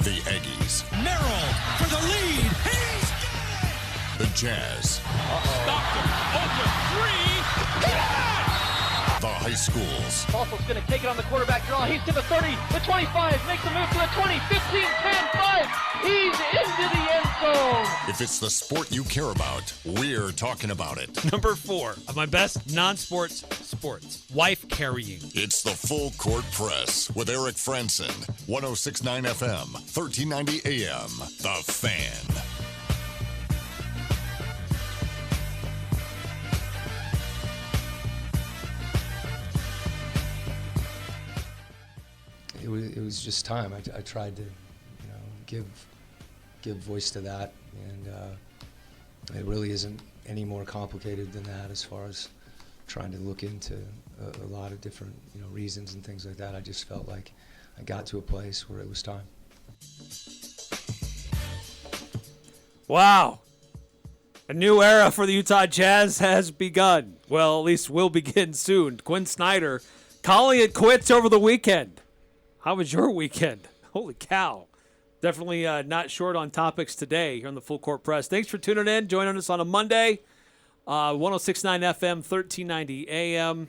The Aggies. Merrill for the lead. He's got it! The Jazz. Stockton, open, three, hit it! The high schools. Bossel's going to take it on the quarterback draw. He's to the 30, the 25, makes a move to the 20, 15, 10, 5. He's into the end zone. If it's the sport you care about, we're talking about it. Number 4 of my best non-sports sports, wife carrying. It's the Full Court Press with Eric Franson, 106.9 FM, 1390 AM. The Fan. It was just time. I tried to, give voice to that, and it really isn't any more complicated than that as far as trying to look into a lot of different, reasons and things like that. I just felt like I got to a place where it was time. Wow. A new era for the Utah Jazz has begun. Well, at least will begin soon. Quin Snyder calling it quits over the weekend. How was your weekend? Holy cow. Definitely not short on topics today here on the Full Court Press. Thanks for tuning in. Joining us on a Monday. 106.9 FM, 1390 AM.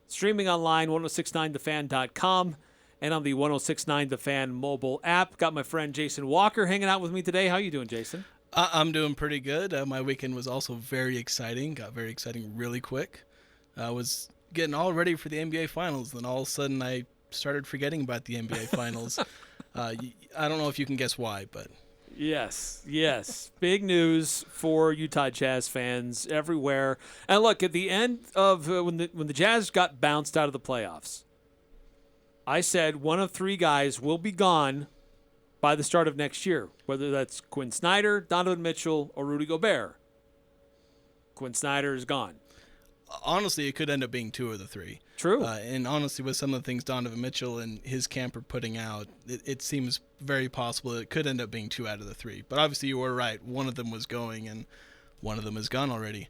Streaming online, 1069thefan.com. And on the 1069 The Fan mobile app. Got my friend Jason Walker hanging out with me today. How you doing, Jason? I'm doing pretty good. My weekend was also very exciting. Got very exciting really quick. I was getting all ready for the NBA Finals. Then all of a sudden I started forgetting about the NBA Finals. I don't know if you can guess why, but... Yes. Big news for Utah Jazz fans everywhere. And look, at the end of when the Jazz got bounced out of the playoffs, I said one of 3 guys will be gone by the start of next year, whether that's Quin Snyder, Donovan Mitchell, or Rudy Gobert. Quin Snyder is gone. Honestly, it could end up being 2 of the 3. True. And honestly, with some of the things Donovan Mitchell and his camp are putting out, it seems very possible that it could end up being 2 out of the 3. But obviously, you were right. One of them was going, and one of them is gone already.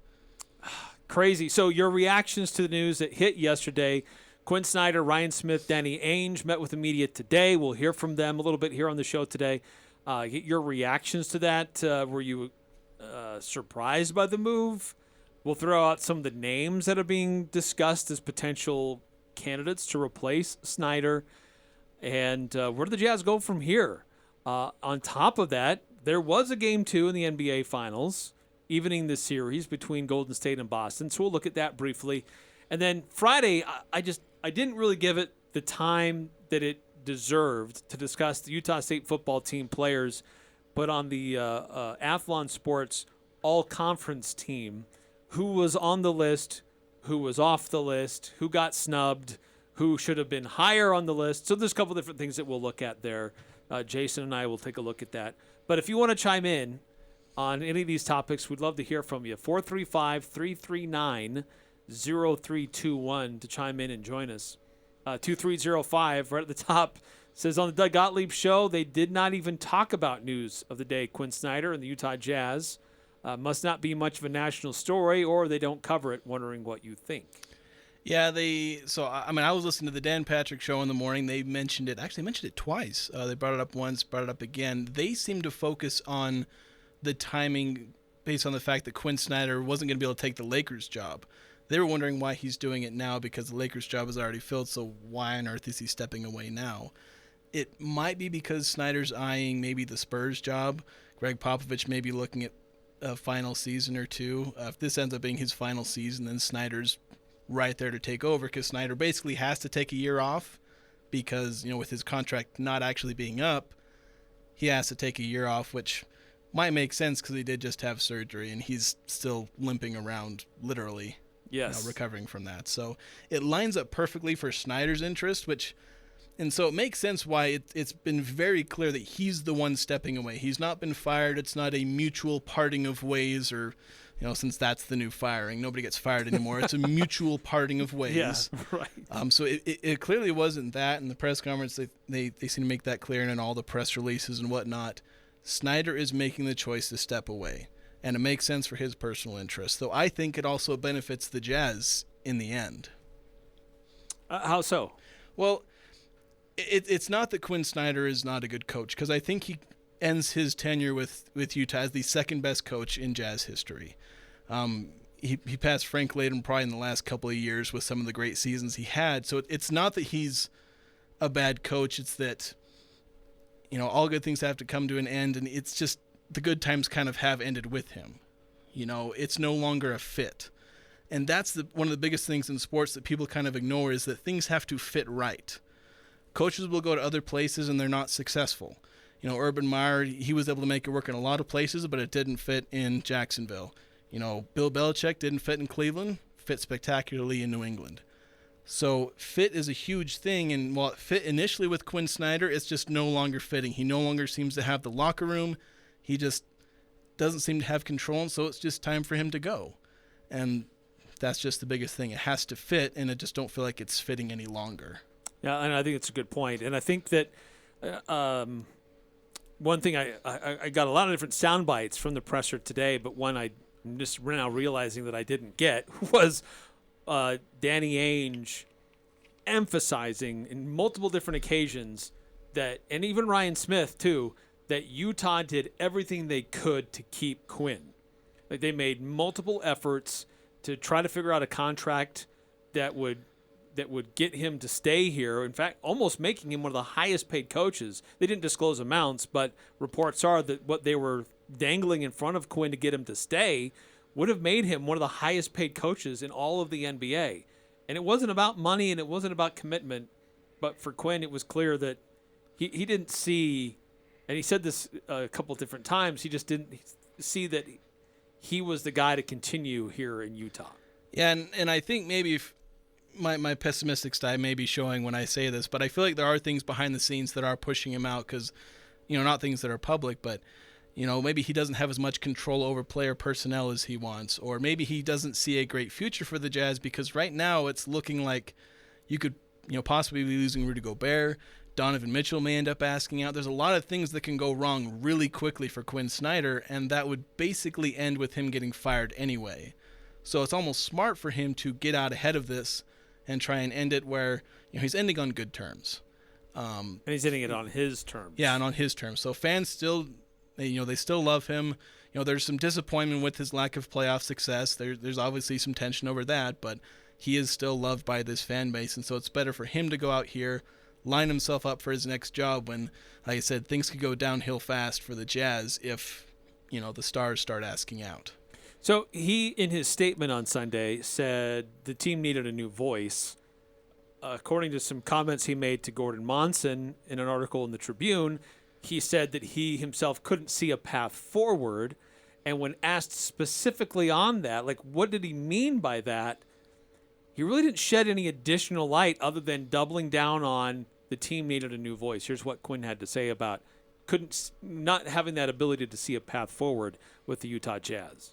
Crazy. So your reactions to the news that hit yesterday, Quin Snyder, Ryan Smith, Danny Ainge met with the media today. We'll hear from them a little bit here on the show today. Get your reactions to that. Were you surprised by the move? We'll throw out some of the names that are being discussed as potential candidates to replace Snyder. And where do the Jazz go from here? On top of that, there was a Game 2 in the NBA Finals, evening the series between Golden State and Boston. So we'll look at that briefly. And then Friday, I didn't really give it the time that it deserved to discuss the Utah State football team players, but on the Athlon Sports all-conference team, who was on the list, who was off the list, who got snubbed, who should have been higher on the list. So there's a couple different things that we'll look at there. Jason and I will take a look at that. But if you want to chime in on any of these topics, we'd love to hear from you. 435-339-0321 to chime in and join us. 2305 right at the top says, on the Doug Gottlieb show, they did not even talk about news of the day. Quin Snyder and the Utah Jazz. Must not be much of a national story, or they don't cover it. Wondering what you think. Yeah, I was listening to the Dan Patrick show in the morning. They mentioned it. Actually, mentioned it twice. They brought it up once, brought it up again. They seem to focus on the timing based on the fact that Quin Snyder wasn't going to be able to take the Lakers job. They were wondering why he's doing it now because the Lakers job is already filled, so why on earth is he stepping away now? It might be because Snyder's eyeing maybe the Spurs job. Greg Popovich may be looking at a final season or 2. If this ends up being his final season, then Snyder's right there to take over, because Snyder basically has to take a year off because, with his contract not actually being up, he has to take a year off, which might make sense because he did just have surgery and he's still limping around, literally, yes, recovering from that. So it lines up perfectly for Snyder's interest, and so it makes sense why it's been very clear that he's the one stepping away. He's not been fired. It's not a mutual parting of ways, or, since that's the new firing. Nobody gets fired anymore. It's a mutual parting of ways. Yeah, right. So it clearly wasn't that. In the press conference, they seem to make that clear, and in all the press releases and whatnot, Snyder is making the choice to step away. And it makes sense for his personal interests. Though I think it also benefits the Jazz in the end. How so? Well, It's not that Quin Snyder is not a good coach, because I think he ends his tenure with Utah as the second best coach in Jazz history. He passed Frank Layden probably in the last couple of years with some of the great seasons he had. So it's not that he's a bad coach. It's that, all good things have to come to an end, and it's just the good times kind of have ended with him. It's no longer a fit. And that's one of the biggest things in sports that people kind of ignore, is that things have to fit right. Coaches will go to other places and they're not successful. Urban Meyer, he was able to make it work in a lot of places, but it didn't fit in Jacksonville. Bill Belichick didn't fit in Cleveland, fit spectacularly in New England. So fit is a huge thing, and while it fit initially with Quin Snyder, it's just no longer fitting. He no longer seems to have the locker room. He just doesn't seem to have control, and so it's just time for him to go. And that's just the biggest thing. It has to fit, and I just don't feel like it's fitting any longer. Yeah, and I think it's a good point. And I think that one thing I got a lot of different sound bites from the presser today, but one I'm just now realizing that I didn't get was Danny Ainge emphasizing in multiple different occasions that, and even Ryan Smith too, that Utah did everything they could to keep Quinn. Like, they made multiple efforts to try to figure out a contract that would get him to stay here. In fact, almost making him one of the highest paid coaches. They didn't disclose amounts, but reports are that what they were dangling in front of Quinn to get him to stay would have made him one of the highest paid coaches in all of the NBA. And it wasn't about money and it wasn't about commitment, but for Quinn, it was clear that he didn't see, and he said this a couple of different times, he just didn't see that he was the guy to continue here in Utah. Yeah, and I think maybe if my pessimistic side may be showing when I say this, but I feel like there are things behind the scenes that are pushing him out, because, not things that are public, but, maybe he doesn't have as much control over player personnel as he wants, or maybe he doesn't see a great future for the Jazz, because right now it's looking like you could, possibly be losing Rudy Gobert. Donovan Mitchell may end up asking out. There's a lot of things that can go wrong really quickly for Quin Snyder, and that would basically end with him getting fired anyway. So it's almost smart for him to get out ahead of this and try and end it where he's ending on good terms. And he's ending it on his terms. Yeah, and on his terms. So fans still, they still love him. There's some disappointment with his lack of playoff success. There's obviously some tension over that, but he is still loved by this fan base, and so it's better for him to go out here, line himself up for his next job when, like I said, things could go downhill fast for the Jazz if, the stars start asking out. So he, in his statement on Sunday, said the team needed a new voice. According to some comments he made to Gordon Monson in an article in the Tribune, he said that he himself couldn't see a path forward. And when asked specifically on that, like, what did he mean by that, he really didn't shed any additional light other than doubling down on the team needed a new voice. Here's what Quinn had to say about not having that ability to see a path forward with the Utah Jazz.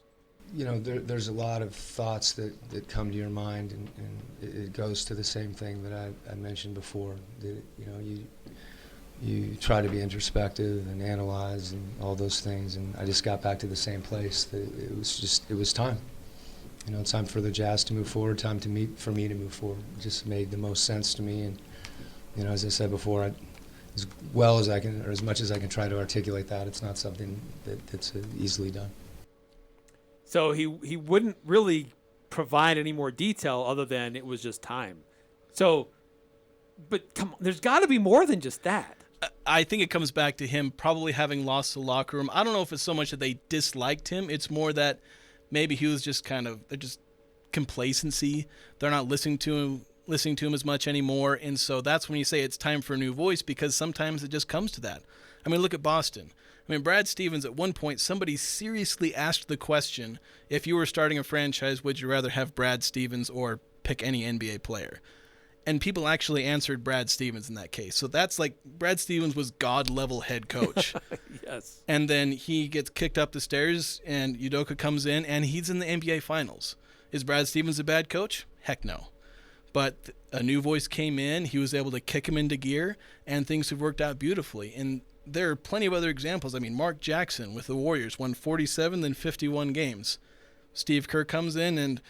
There's a lot of thoughts that come to your mind, and it goes to the same thing that I mentioned before. That, you try to be introspective and analyze and all those things, and I just got back to the same place. That it was time. Time for the Jazz to move forward, for me to move forward. It just made the most sense to me, and as I said before, as well as I can, or as much as I can try to articulate that, it's not something that's easily done. So he wouldn't really provide any more detail other than it was just time. So, but come on, there's got to be more than just that. I think it comes back to him probably having lost the locker room. I don't know if it's so much that they disliked him. It's more that maybe he was just they're just complacency. They're not listening to him as much anymore. And so that's when you say it's time for a new voice, because sometimes it just comes to that. I mean, look at Boston. Brad Stevens, at one point, somebody seriously asked the question, if you were starting a franchise, would you rather have Brad Stevens or pick any NBA player? And people actually answered Brad Stevens in that case. So that's like Brad Stevens was God-level head coach. Yes. And then he gets kicked up the stairs, and Udoka comes in, and he's in the NBA Finals. Is Brad Stevens a bad coach? Heck no. But a new voice came in. He was able to kick him into gear, and things have worked out beautifully. And there are plenty of other examples. Mark Jackson with the Warriors won 47, then 51 games. Steve Kerr comes in, and,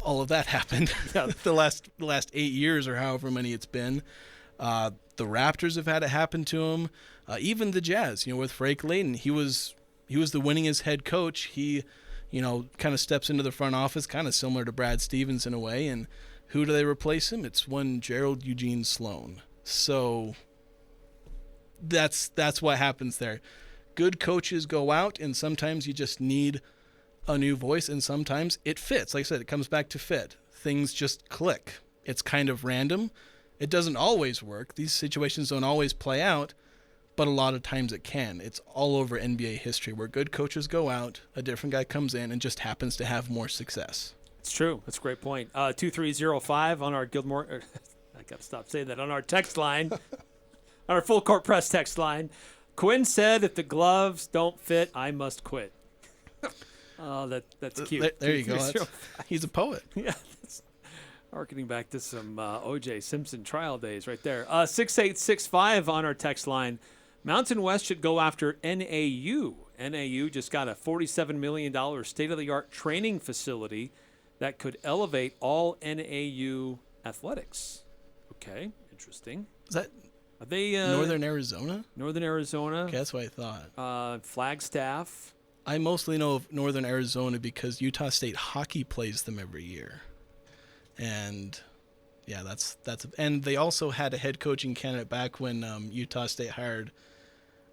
all of that happened. The last 8 years or however many it's been. The Raptors have had it happen to him. Even the Jazz, with Frank Layden, he was the winningest head coach. He, kind of steps into the front office, kind of similar to Brad Stevens in a way. And who do they replace him? It's one Gerald Eugene Sloan. So that's what happens there. Good coaches go out, and sometimes you just need a new voice, and sometimes it fits. Like I said, it comes back to fit. Things just click. It's kind of random. It doesn't always work. These situations don't always play out, but a lot of times it can. It's all over NBA history where good coaches go out, a different guy comes in, and just happens to have more success. It's true. That's a great point. 2305 on our Gilmore. I got to stop saying that. On our text line, our full court press text line. Quinn said, if the gloves don't fit, I must quit. Oh, that's cute. There you go. He's a poet. Yeah. Harkening back to some O.J. Simpson trial days right there. 6865 on our text line. Mountain West should go after NAU. NAU just got a $47 million state-of-the-art training facility that could elevate all NAU athletics. Okay, interesting. Is that Are they Northern Arizona? Northern Arizona. Okay, that's what I thought. Flagstaff. I mostly know of Northern Arizona because Utah State hockey plays them every year. And yeah, that's and they also had a head coaching candidate back when Utah State hired,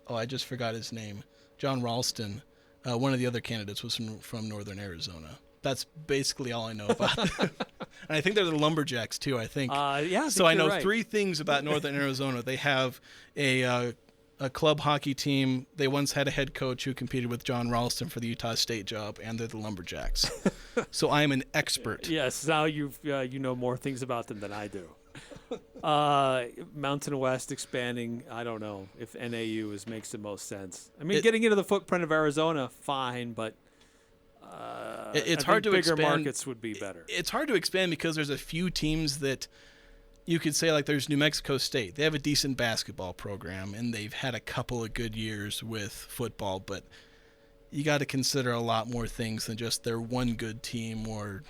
I just forgot his name, John Ralston. One of the other candidates was from Northern Arizona. That's basically all I know about them. And I think they're the Lumberjacks too, I think. Yeah. So I know right. 3 things about Northern Arizona. They have a club hockey team. They once had a head coach who competed with John Ralston for the Utah State job, and they're the Lumberjacks. So I am an expert. Yes, now you know more things about them than I do. Mountain West expanding, I don't know if NAU makes the most sense. I mean, getting into the footprint of Arizona, fine, but it's hard to bigger expand. Markets would be better. It's hard to expand because there's a few teams that you could say, like there's New Mexico State. They have a decent basketball program, and they've had a couple of good years with football, but you got to consider a lot more things than just their one good team or,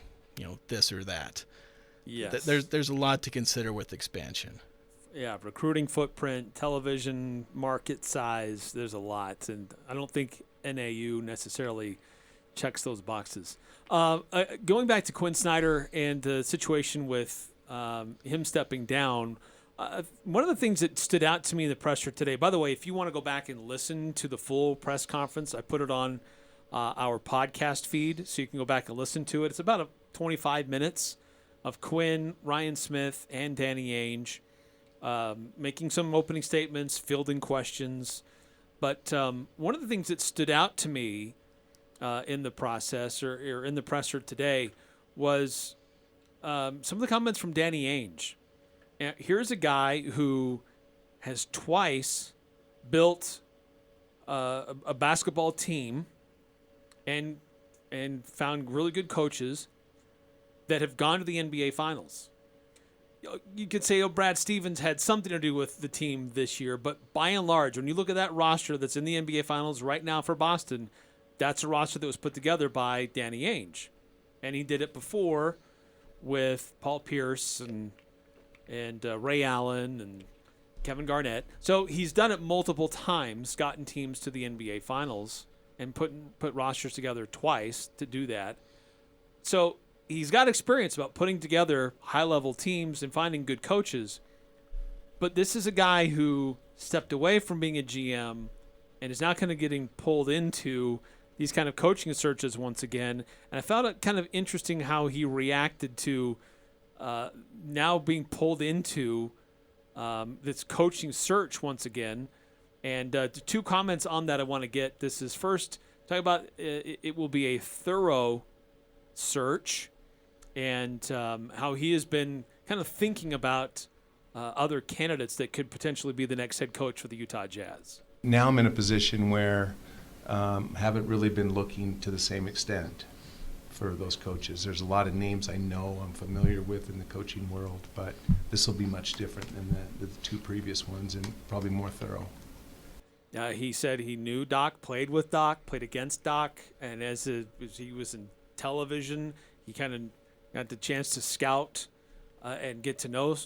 this or that. Yes. There's a lot to consider with expansion. Yeah, recruiting footprint, television market size, there's a lot, and I don't think NAU necessarily checks those boxes. Going back to Quin Snyder and the situation with him stepping down, one of the things that stood out to me in the presser today, by the way, if you want to go back and listen to the full press conference, I put it on our podcast feed, so you can go back and listen to it. It's about 25 minutes of Quinn, Ryan Smith, and Danny Ainge making some opening statements, fielding questions. But one of the things that stood out to me in the process or in the presser today was some of the comments from Danny Ainge. Here's a guy who has twice built a basketball team and found really good coaches that have gone to the NBA Finals. You could say, Brad Stevens had something to do with the team this year, but by and large, when you look at that roster that's in the NBA Finals right now for Boston, that's a roster that was put together by Danny Ainge. And he did it before with Paul Pierce and Ray Allen and Kevin Garnett. So he's done it multiple times, gotten teams to the NBA Finals and put rosters together twice to do that. So he's got experience about putting together high-level teams and finding good coaches. But this is a guy who stepped away from being a GM and is now kind of getting pulled into these kind of coaching searches once again. And I found it kind of interesting how he reacted to now being pulled into this coaching search once again. And the 2 comments on that I want to get. This is first, talk about it will be a thorough search and how he has been kind of thinking about other candidates that could potentially be the next head coach for the Utah Jazz. Now I'm in a position where haven't really been looking to the same extent for those coaches. There's a lot of names I know I'm familiar with in the coaching world, but this will be much different than the 2 previous ones and probably more thorough. He said he knew Doc, played with Doc, played against Doc, and as he was in television, he kind of got the chance to scout and get to know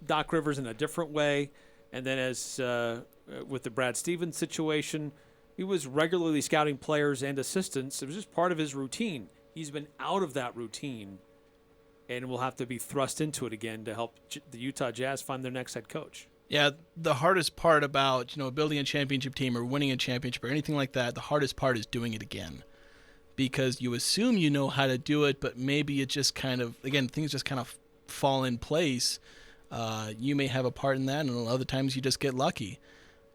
Doc Rivers in a different way. And then as with the Brad Stevens situation, he was regularly scouting players and assistants. It was just part of his routine. He's been out of that routine and will have to be thrust into it again to help the Utah Jazz find their next head coach. Yeah, the hardest part about building a championship team or winning a championship or anything like that, the hardest part is doing it again. Because you assume you know how to do it, but maybe it just kind of, again, things just kind of fall in place. You may have a part in that, and other times you just get lucky.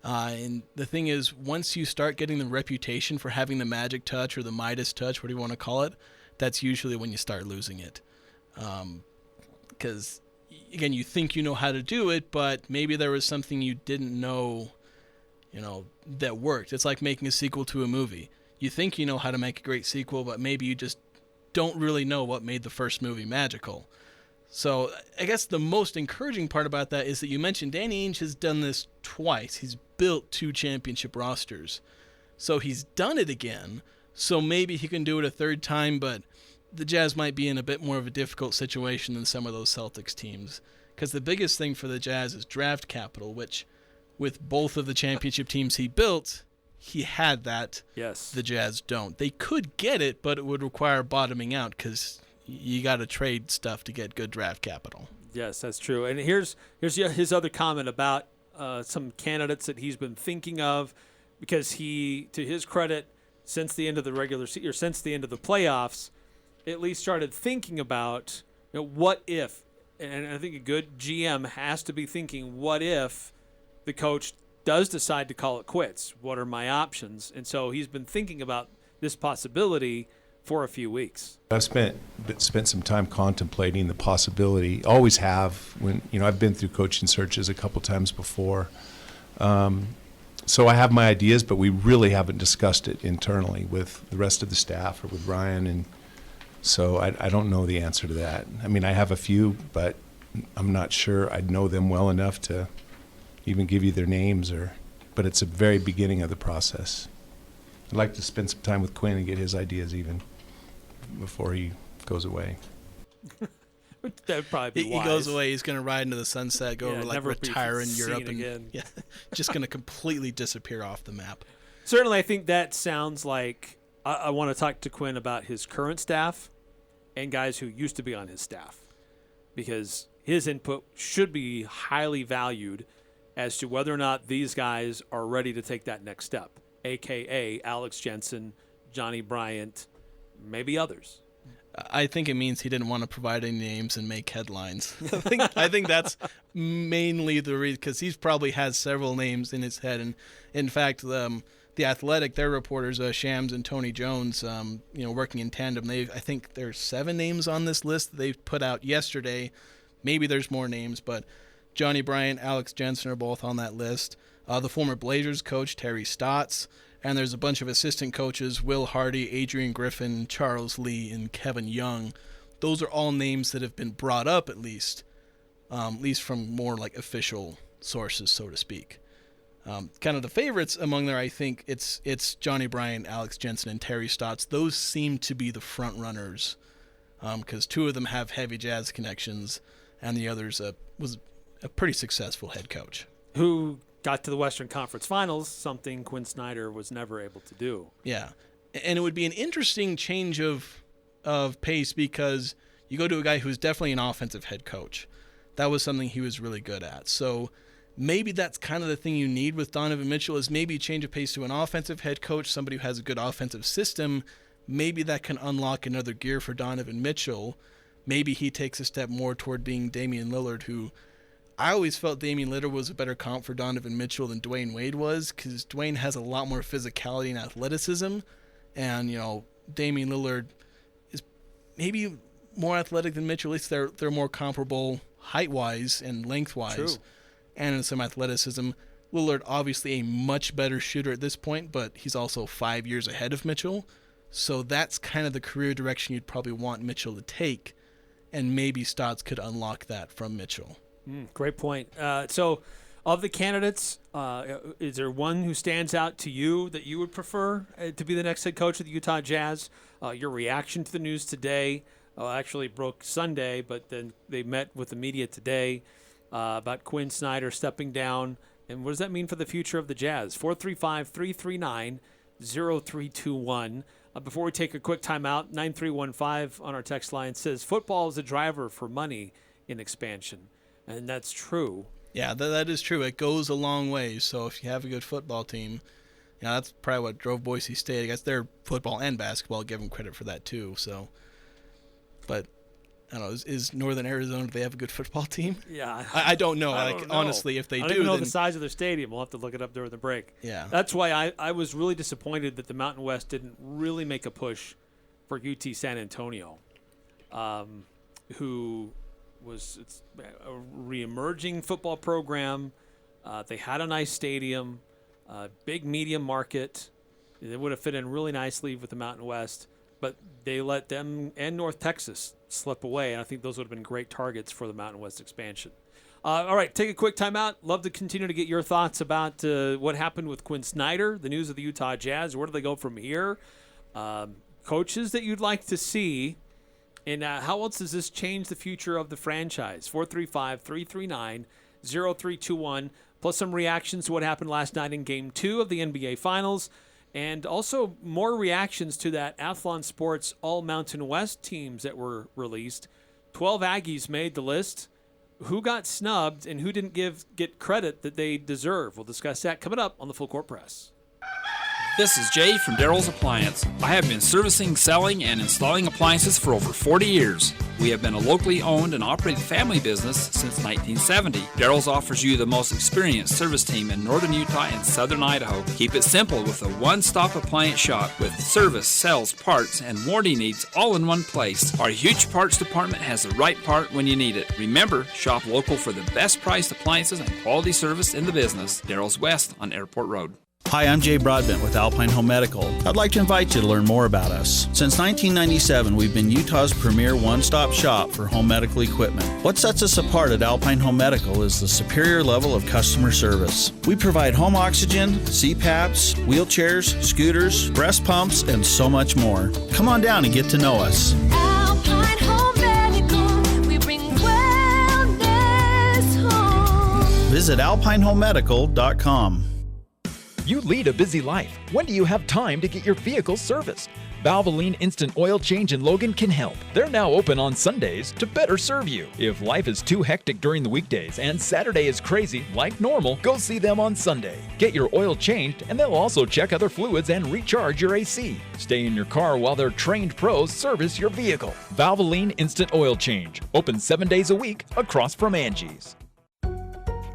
And the thing is, once you start getting the reputation for having the magic touch or the Midas touch, whatever you want to call it, that's usually when you start losing it. Because, again, you think you know how to do it, but maybe there was something you didn't know, that worked. It's like making a sequel to a movie. You think you know how to make a great sequel, but maybe you just don't really know what made the first movie magical. So I guess the most encouraging part about that is that you mentioned Danny Ainge has done this twice. He's built 2 championship rosters. So he's done it again. So maybe he can do it a third time, but the Jazz might be in a bit more of a difficult situation than some of those Celtics teams. Because the biggest thing for the Jazz is draft capital, which with both of the championship teams he built, he had that. Yes. The Jazz don't. They could get it, but it would require bottoming out because you got to trade stuff to get good draft capital. Yes, that's true. And here's his other comment about some candidates that he's been thinking of, because he, to his credit, since the end of the regular season or since the end of the playoffs, at least started thinking about what if. And I think a good GM has to be thinking, what if the coach does decide to call it quits? What are my options? And so he's been thinking about this possibility for a few weeks. I've spent some time contemplating the possibility. Always have when I've been through coaching searches a couple times before. So I have my ideas, but we really haven't discussed it internally with the rest of the staff or with Ryan, and so I don't know the answer to that. I mean, I have a few, but I'm not sure I'd know them well enough to even give you their names, but it's a very beginning of the process. I'd like to spend some time with Quinn and get his ideas even before he goes away. That'd probably be wise. He goes away, he's going to ride into the sunset, retire in Europe, and again. Just going to completely disappear off the map. Certainly, I think that sounds like I want to talk to Quinn about his current staff and guys who used to be on his staff, because his input should be highly valued as to whether or not these guys are ready to take that next step, a.k.a. Alex Jensen, Johnny Bryant, maybe others. I think it means he didn't want to provide any names and make headlines. I think that's mainly the reason, because he probably has several names in his head. And in fact, the Athletic, their reporters, Shams and Tony Jones, working in tandem, I think there's 7 names on this list that they put out yesterday. Maybe there's more names, but Johnny Bryant, Alex Jensen are both on that list. The former Blazers coach, Terry Stotts. And there's a bunch of assistant coaches, Will Hardy, Adrian Griffin, Charles Lee, and Kevin Young. Those are all names that have been brought up, at least from more like official sources, so to speak. Kind of the favorites among there, I think it's Johnny Bryant, Alex Jensen, and Terry Stotts. Those seem to be the front runners, because 2 of them have heavy Jazz connections, and the others was a pretty successful head coach. Who got to the Western Conference Finals, something Quin Snyder was never able to do. Yeah, and it would be an interesting change of pace, because you go to a guy who's definitely an offensive head coach. That was something he was really good at. So maybe that's kind of the thing you need with Donovan Mitchell, is maybe change of pace to an offensive head coach, somebody who has a good offensive system. Maybe that can unlock another gear for Donovan Mitchell. Maybe he takes a step more toward being Damian Lillard, who I always felt Damian Lillard was a better comp for Donovan Mitchell than Dwayne Wade was, because Dwayne has a lot more physicality and athleticism, and Damian Lillard is maybe more athletic than Mitchell. At least they're more comparable height-wise and length-wise. True. And in some athleticism. Lillard obviously a much better shooter at this point, but he's also 5 years ahead of Mitchell. So that's kind of the career direction you'd probably want Mitchell to take, and maybe Stotts could unlock that from Mitchell. Great point. So of the candidates, is there one who stands out to you that you would prefer to be the next head coach of the Utah Jazz? Your reaction to the news today, actually broke Sunday, but then they met with the media today about Quin Snyder stepping down. And what does that mean for the future of the Jazz? 435-339-0321. Before we take a quick timeout, 9315 on our text line says football is a driver for money in expansion. And that's true. Yeah, that is true. It goes a long way. So if you have a good football team, that's probably what drove Boise State. I guess their football and basketball, give them credit for that too. So, but I don't know. Is Northern Arizona, do they have a good football team? Yeah. I don't know. I don't know. Honestly, if they do, I don't even know then the size of their stadium. We'll have to look it up during the break. Yeah. That's why I was really disappointed that the Mountain West didn't really make a push for UT San Antonio, who was a re-emerging football program. They had a nice stadium, big media market. They would have fit in really nicely with the Mountain West, but they let them and North Texas slip away, and I think those would have been great targets for the Mountain West expansion. All right, take a quick timeout. Love to continue to get your thoughts about what happened with Quin Snyder, the news of the Utah Jazz. Where do they go from here? Coaches that you'd like to see, and how else does this change the future of the franchise? 435-339-0321, plus some reactions to what happened last night in Game 2 of the NBA Finals, and also more reactions to that Athlon Sports All-Mountain West teams that were released. 12 Aggies made the list. Who got snubbed and who didn't get credit that they deserve? We'll discuss that coming up on the Full Court Press. This is Jay from Daryl's Appliance. I have been servicing, selling, and installing appliances for over 40 years. We have been a locally owned and operated family business since 1970. Daryl's offers you the most experienced service team in northern Utah and southern Idaho. Keep it simple with a one-stop appliance shop with service, sales, parts, and warranty needs all in one place. Our huge parts department has the right part when you need it. Remember, shop local for the best priced appliances and quality service in the business. Daryl's West on Airport Road. Hi, I'm Jay Broadbent with Alpine Home Medical. I'd like to invite you to learn more about us. Since 1997, we've been Utah's premier one-stop shop for home medical equipment. What sets us apart at Alpine Home Medical is the superior level of customer service. We provide home oxygen, CPAPs, wheelchairs, scooters, breast pumps, and so much more. Come on down and get to know us. Alpine Home Medical, we bring wellness home. Visit alpinehomemedical.com. You lead a busy life. When do you have time to get your vehicle serviced? Valvoline Instant Oil Change in Logan can help. They're now open on Sundays to better serve you. If life is too hectic during the weekdays and Saturday is crazy like normal, go see them on Sunday. Get your oil changed and they'll also check other fluids and recharge your AC. Stay in your car while their trained pros service your vehicle. Valvoline Instant Oil Change. Open 7 days a week across from Angie's.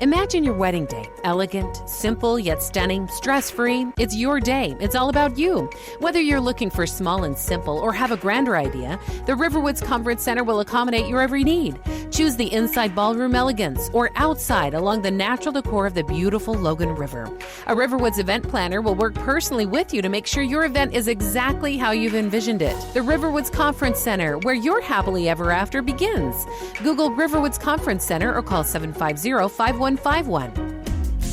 Imagine your wedding day. Elegant, simple, yet stunning, stress-free. It's your day. It's all about you. Whether you're looking for small and simple or have a grander idea, the Riverwoods Conference Center will accommodate your every need. Choose the inside ballroom elegance or outside along the natural decor of the beautiful Logan River. A Riverwoods event planner will work personally with you to make sure your event is exactly how you've envisioned it. The Riverwoods Conference Center, where your happily ever after begins. Google Riverwoods Conference Center or call 750-5151.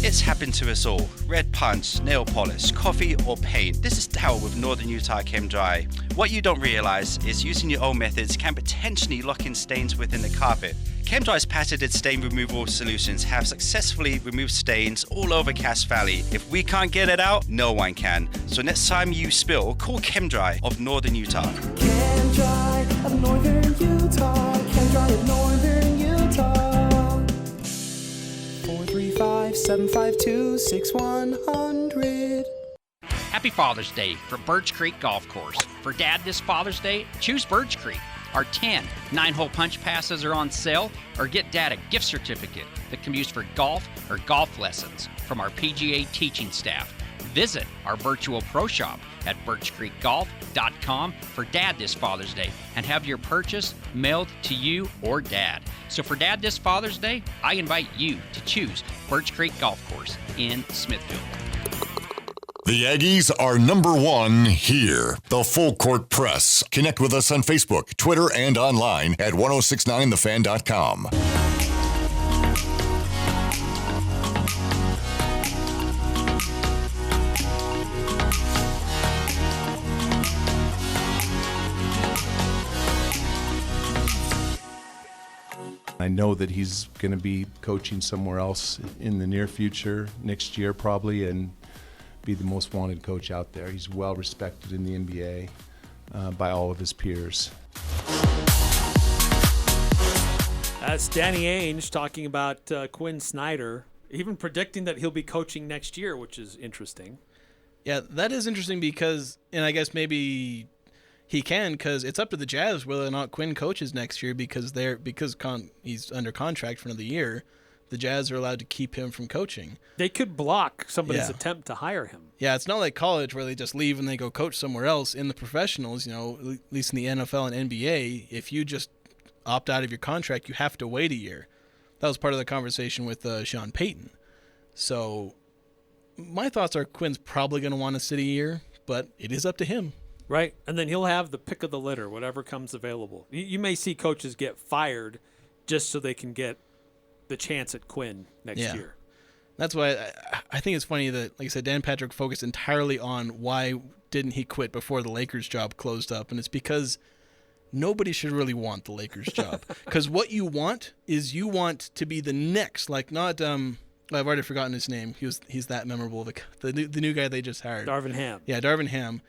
It's happened to us all. Red punch, nail polish, coffee or paint. This is Darryl with Northern Utah Chem Dry. What you don't realize is using your own methods can potentially lock in stains within the carpet. Chem Dry's patented stain removal solutions have successfully removed stains all over Cache Valley. If we can't get it out, no one can. So next time you spill, call Chem Dry of Northern Utah. Chem Dry of Northern Utah. Chem Dry of Northern Utah. 435-752-6100. Happy Father's Day from Birch Creek Golf Course. For Dad this Father's Day, choose Birch Creek. Our 10 9-hole punch passes are on sale, or get Dad a gift certificate that can be used for golf or golf lessons from our PGA teaching staff. Visit our virtual pro shop at birchcreekgolf.com for Dad this Father's Day and have your purchase mailed to you or Dad. So for Dad this Father's Day, I invite you to choose Birch Creek Golf Course in Smithfield. The Aggies are #1 here. The Full Court Press. Connect with us on Facebook, Twitter, and online at 1069thefan.com. I know that he's going to be coaching somewhere else in the near future, next year probably, and be the most wanted coach out there. He's well respected in the NBA by all of his peers. That's Danny Ainge talking about Quin Snyder, even predicting that he'll be coaching next year, which is interesting. Yeah, that is interesting because, and I guess maybe he can, because it's up to the Jazz whether or not Quinn coaches next year because he's under contract for another year. The Jazz are allowed to keep him from coaching. They could block somebody's attempt to hire him. Yeah, it's not like college where they just leave and they go coach somewhere else. In the professionals, at least in the NFL and NBA, if you just opt out of your contract, you have to wait a year. That was part of the conversation with Sean Payton. So my thoughts are Quinn's probably going to want to sit a year, but it is up to him. Right, and then he'll have the pick of the litter, whatever comes available. You may see coaches get fired just so they can get the chance at Quinn next year. That's why I think it's funny that, like I said, Dan Patrick focused entirely on why didn't he quit before the Lakers job closed up, and it's because nobody should really want the Lakers job. Because what you want is you want to be the next, like not I've already forgotten his name. He's that memorable. The new guy they just hired, Darvin Ham. Yeah, Darvin Ham.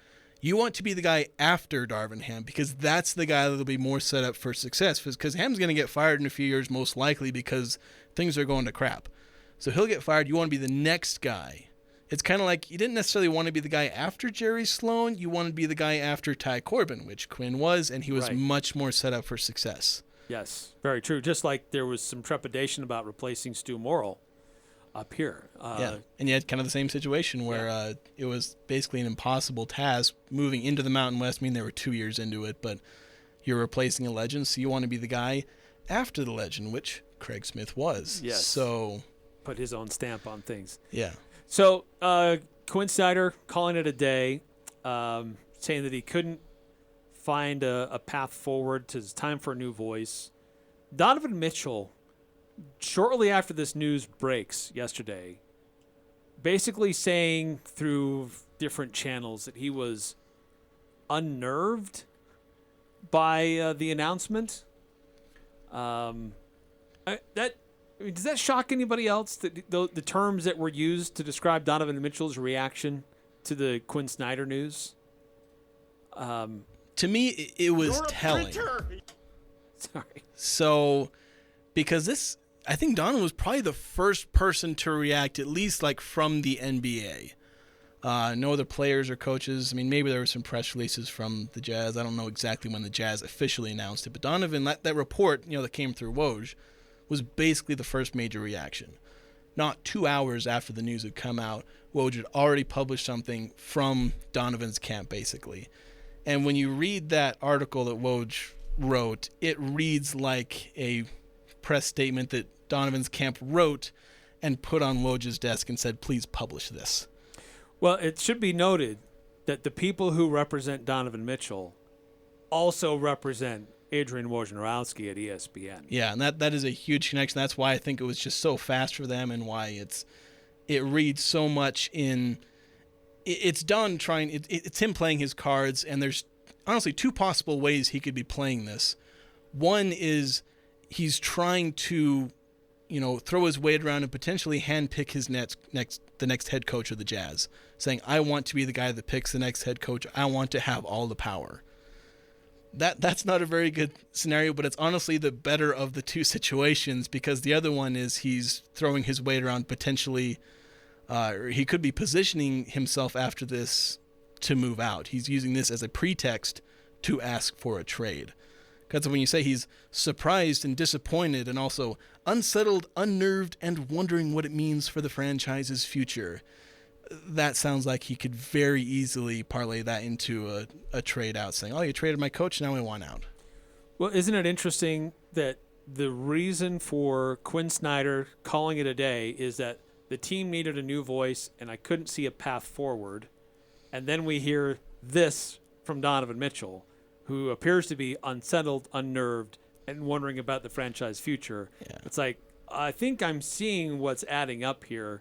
You want to be the guy after Darvin Ham because that's the guy that'll be more set up for success. Because Ham's going to get fired in a few years, most likely, because things are going to crap. So he'll get fired. You want to be the next guy. It's kind of like you didn't necessarily want to be the guy after Jerry Sloan. You want to be the guy after Ty Corbin, which Quinn was, and he was much more set up for success. Yes, very true. Just like there was some trepidation about replacing Stu Morrill up here. And you had kind of the same situation where it was basically an impossible task moving into the Mountain West. I mean, they were 2 years into it, but you're replacing a legend, so you want to be the guy after the legend, which Craig Smith was. Yes. So put his own stamp on things. Yeah. So Quin Snyder calling it a day, saying that he couldn't find a path forward. It's time for a new voice. Donovan Mitchell, shortly after this news breaks yesterday, basically saying through different channels that he was unnerved by the announcement. Does that shock anybody else, that the terms that were used to describe Donovan Mitchell's reaction to the Quin Snyder news? To me, it was telling. Sorry. So, because I think Donovan was probably the first person to react, at least like from the NBA. No other players or coaches. I mean, maybe there were some press releases from the Jazz. I don't know exactly when the Jazz officially announced it, but Donovan, that report, that came through Woj, was basically the first major reaction. Not 2 hours after the news had come out, Woj had already published something from Donovan's camp, basically. And when you read that article that Woj wrote, it reads like a press statement that Donovan's camp wrote and put on Woj's desk and said, please publish this. Well, it should be noted that the people who represent Donovan Mitchell also represent Adrian Wojnarowski at ESPN. Yeah, and that is a huge connection. That's why I think it was just so fast for them, and why it reads so much in. It's done trying. It's him playing his cards, and there's honestly two possible ways he could be playing this. One is he's trying to, throw his weight around and potentially handpick the next head coach of the Jazz, saying, I want to be the guy that picks the next head coach. I want to have all the power. That's not a very good scenario, but it's honestly the better of the two situations, because the other one is he's throwing his weight around potentially, or he could be positioning himself after this to move out. He's using this as a pretext to ask for a trade. Because when you say he's surprised and disappointed and also unsettled, unnerved, and wondering what it means for the franchise's future, that sounds like he could very easily parlay that into a trade out, saying, oh, you traded my coach, now I want out. Well, isn't it interesting that the reason for Quin Snyder calling it a day is that the team needed a new voice and I couldn't see a path forward. And then we hear this from Donovan Mitchell, who appears to be unsettled, unnerved, and wondering about the franchise future. Yeah. It's like, I think I'm seeing what's adding up here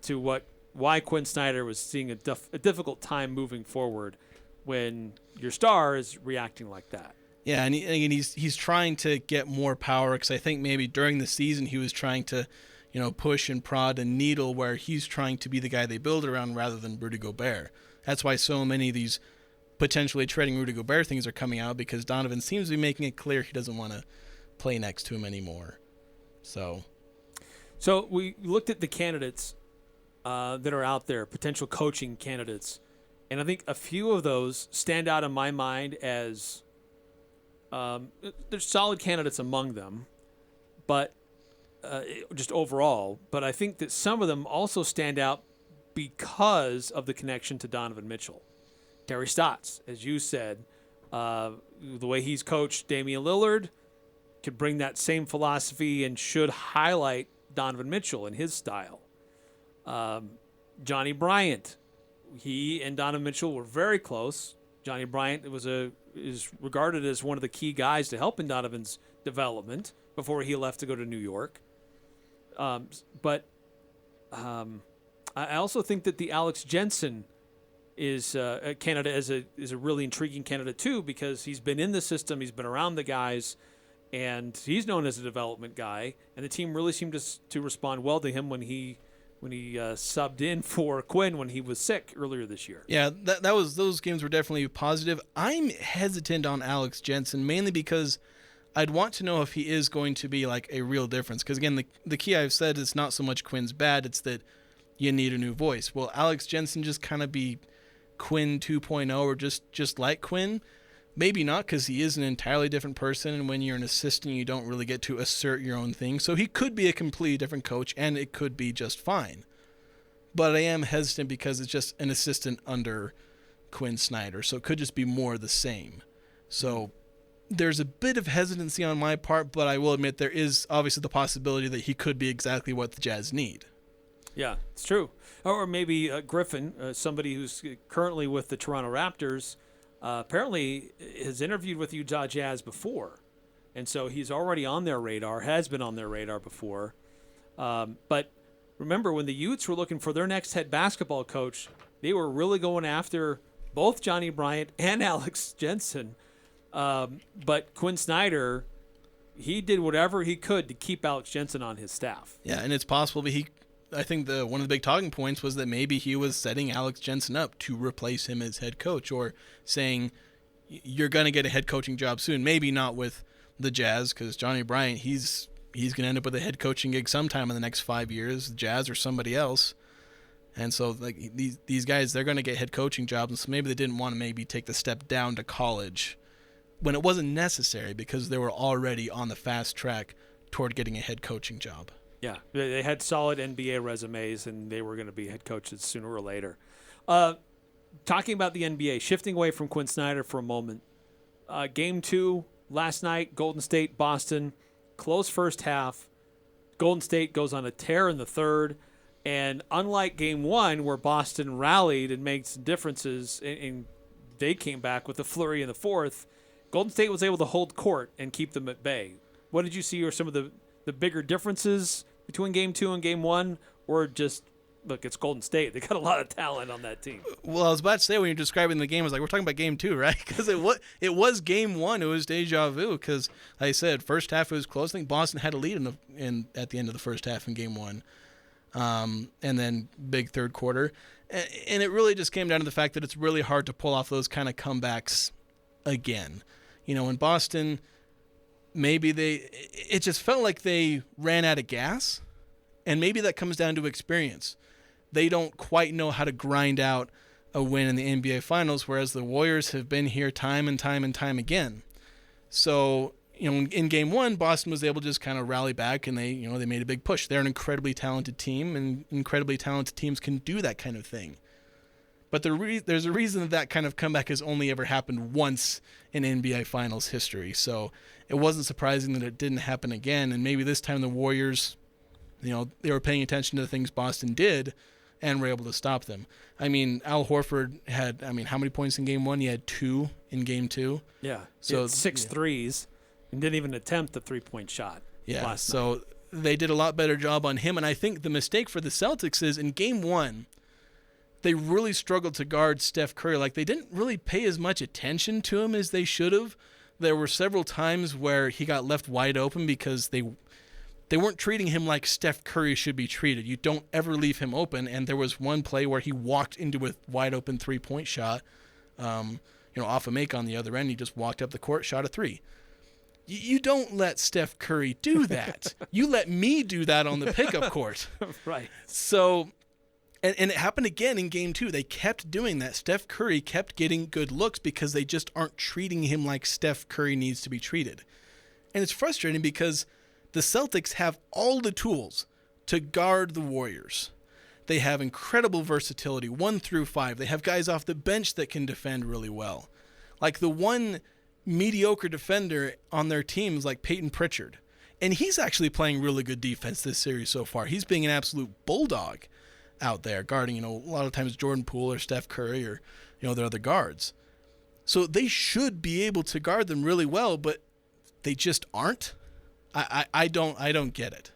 to why Quin Snyder was seeing a difficult time moving forward when your star is reacting like that. Yeah, and he's trying to get more power, because I think maybe during the season he was trying to, push and prod and needle, where he's trying to be the guy they build around rather than Rudy Gobert. That's why so many of these potentially trading Rudy Gobert things are coming out, because Donovan seems to be making it clear he doesn't want to play next to him anymore. So we looked at the candidates that are out there, potential coaching candidates, and I think a few of those stand out in my mind as there's solid candidates among them, but just overall. But I think that some of them also stand out because of the connection to Donovan Mitchell. Terry Stotts, as you said, the way he's coached Damian Lillard could bring that same philosophy and should highlight Donovan Mitchell and his style. Johnny Bryant, he and Donovan Mitchell were very close. Johnny Bryant is regarded as one of the key guys to help in Donovan's development before he left to go to New York. But I also think that the Alex Jensen is a candidate is a really intriguing candidate too, because he's been in the system, he's been around the guys, and he's known as a development guy. And the team really seemed to respond well to him when he subbed in for Quinn when he was sick earlier this year. Yeah, those games were definitely positive. I'm hesitant on Alex Jensen, mainly because I'd want to know if he is going to be like a real difference. Because again, the key I've said is not so much Quinn's bad, it's that you need a new voice. Will Alex Jensen just kind of be Quinn 2.0 or just like Quinn? Maybe not, because he is an entirely different person, and when you're an assistant, you don't really get to assert your own thing. So he could be a completely different coach, and it could be just fine. But I am hesitant because it's just an assistant under Quin Snyder, so it could just be more of the same. So there's a bit of hesitancy on my part, but I will admit there is obviously the possibility that he could be exactly what the Jazz need. Yeah, it's true. Or maybe Griffin, somebody who's currently with the Toronto Raptors, apparently has interviewed with Utah Jazz before. And so he's already on their radar, has been on their radar before. But remember, when the Utes were looking for their next head basketball coach, they were really going after both Johnny Bryant and Alex Jensen. But Quin Snyder, he did whatever he could to keep Alex Jensen on his staff. Yeah, and it's possible that I think one of the big talking points was that maybe he was setting Alex Jensen up to replace him as head coach, or saying, you're going to get a head coaching job soon. Maybe not with the Jazz, because Johnny Bryant, he's going to end up with a head coaching gig sometime in the next 5 years, the Jazz or somebody else. And so like these guys, they're going to get head coaching jobs, and so maybe they didn't want to maybe take the step down to college when it wasn't necessary, because they were already on the fast track toward getting a head coaching job. Yeah, they had solid NBA resumes, and they were going to be head coaches sooner or later. Talking about the NBA, shifting away from Quin Snyder for a moment. Game 2 last night, Golden State, Boston, close first half. Golden State goes on a tear in the third, and unlike Game 1, where Boston rallied and made some differences, and they came back with a flurry in the fourth, Golden State was able to hold court and keep them at bay. What did you see are some of the bigger differences between Game 2 and Game 1, or just, look, it's Golden State. They got a lot of talent on that team. Well, I was about to say, when you're describing the game, I was like, we're talking about Game 2, right? Because it was Game 1. It was deja vu, because, like I said, first half it was close. I think Boston had a lead at the end of the first half in Game 1. And then big third quarter. And it really just came down to the fact that it's really hard to pull off those kind of comebacks again. In Boston, maybe it just felt like they ran out of gas, and maybe that comes down to experience. They don't quite know how to grind out a win in the NBA Finals, whereas the Warriors have been here time and time and time again. So, in Game 1, Boston was able to just kind of rally back, and they made a big push. They're an incredibly talented team, and incredibly talented teams can do that kind of thing. But there's a reason that kind of comeback has only ever happened once in NBA Finals history. So it wasn't surprising that it didn't happen again. And maybe this time the Warriors, they were paying attention to the things Boston did and were able to stop them. I mean, Al Horford had, how many points in Game 1? He had 2 in Game 2. Yeah, so 6 threes and didn't even attempt the three-point shot. Yeah, so they did a lot better job on him. And I think the mistake for the Celtics is in Game 1, they really struggled to guard Steph Curry. Like, they didn't really pay as much attention to him as they should have. there were several times where he got left wide open because they weren't treating him like Steph Curry should be treated. You don't ever leave him open. And there was one play where he walked into a wide open 3-point shot, off a make on the other end. He just walked up the court, shot a 3. You don't let Steph Curry do that. You let me do that on the pickup court. Right. So, and it happened again in game 2. They kept doing that. Steph Curry kept getting good looks because they just aren't treating him like Steph Curry needs to be treated. And it's frustrating because the Celtics have all the tools to guard the Warriors. They have incredible versatility, 1 through 5. They have guys off the bench that can defend really well. Like the one mediocre defender on their team is like Peyton Pritchard. And he's actually playing really good defense this series so far. He's being an absolute bulldog out there guarding, a lot of times Jordan Poole or Steph Curry or, their other guards. So they should be able to guard them really well, but they just aren't. I don't get it.